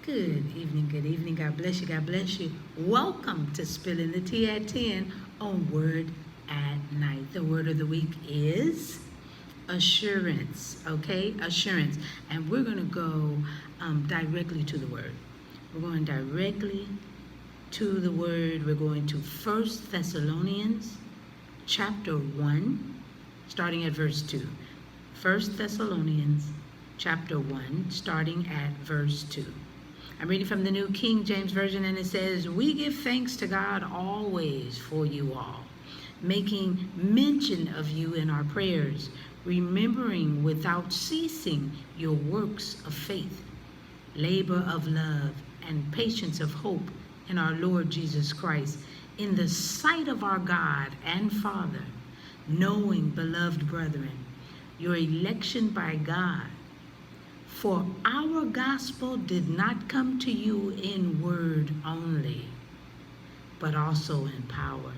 Good evening, good evening. God bless you, God bless you. Welcome to Spilling the Tea at 10 on Word at Night. The word of the week is assurance, okay? Assurance. And we're going to go directly to the word. We're going directly to the word. We're going to 1 Thessalonians Chapter 1, starting at verse 2. 1 Thessalonians Chapter 1, starting at verse 2. I'm reading from the New King James Version, and it says, "We give thanks to God always for you all, making mention of you in our prayers, remembering without ceasing your works of faith, labor of love, and patience of hope in our Lord Jesus Christ, in the sight of our God and Father, knowing, beloved brethren, your election by God. For our gospel did not come to you in word only, but also in power,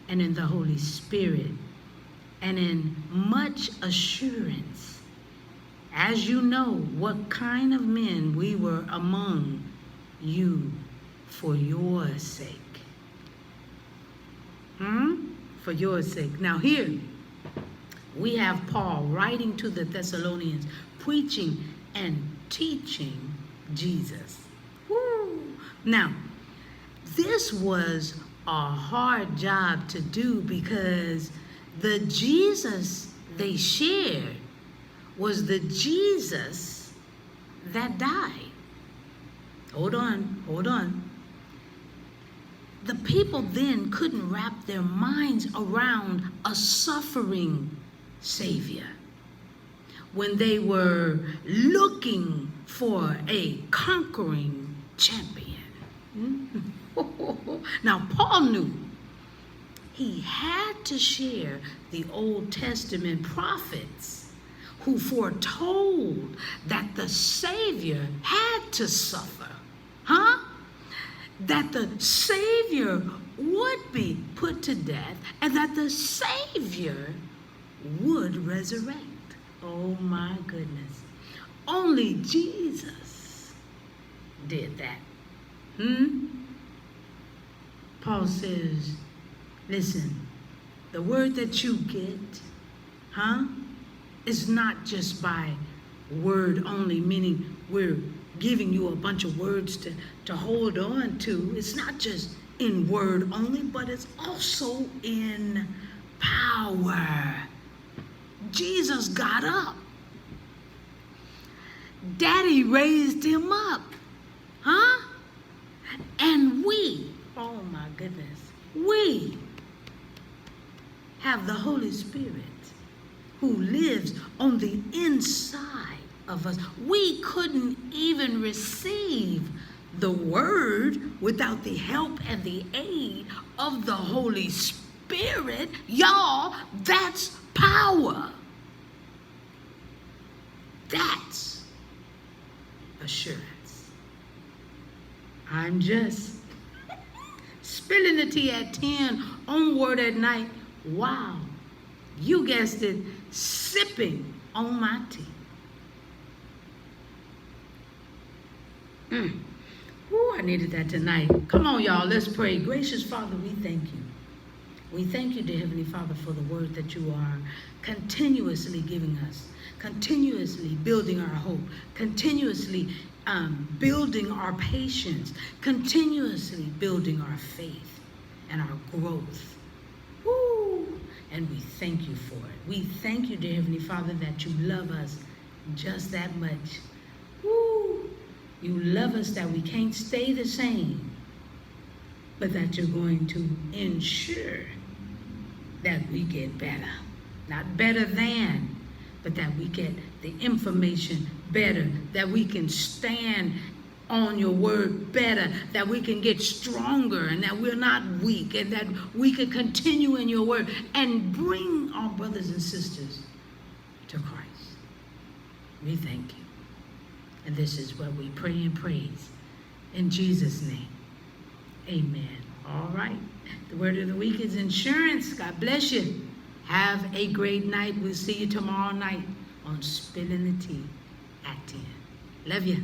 and in the Holy Spirit, and in much assurance, as you know what kind of men we were among you for your sake." For your sake. Now here, we have Paul writing to the Thessalonians, preaching and teaching Jesus. Woo. Now, this was a hard job to do because the Jesus they shared was the Jesus that died. Hold on. The people then couldn't wrap their minds around a suffering Savior when they were looking for a conquering champion. Now, Paul knew he had to share the Old Testament prophets who foretold that the Savior had to suffer, that the Savior would be put to death, and that the Savior would resurrect. Oh my goodness. Only Jesus did that. Paul says, listen, the word that you get, is not just by word only, meaning we're giving you a bunch of words to hold on to. It's not just in word only, but it's also in power. Jesus got up. Daddy raised him up. And we, oh my goodness, we have the Holy Spirit who lives on the inside of us. We couldn't even receive the word without the help and the aid of the Holy Spirit. Y'all, that's power. That's assurance. I'm just spilling the tea at 10 on Word at Night. Wow, you guessed it, sipping on my tea. I needed that tonight. Come on, y'all, let's pray. Gracious Father, we thank you. We thank you, dear Heavenly Father, for the word that you are continuously giving us, continuously building our hope, continuously building our patience, continuously building our faith and our growth. Woo! And we thank you for it. We thank you, dear Heavenly Father, that you love us just that much. Woo! You love us that we can't stay the same, but that you're going to ensure that we get better. Not better than, but that we get the information better, that we can stand on your word better, that we can get stronger, and that we're not weak, and that we can continue in your word and bring our brothers and sisters to Christ. We thank you. And this is what we pray and praise. In Jesus' name, amen. All right. The word of the week is insurance. God bless you. Have a great night. We'll see you tomorrow night on Spilling the Tea at 10. Love you.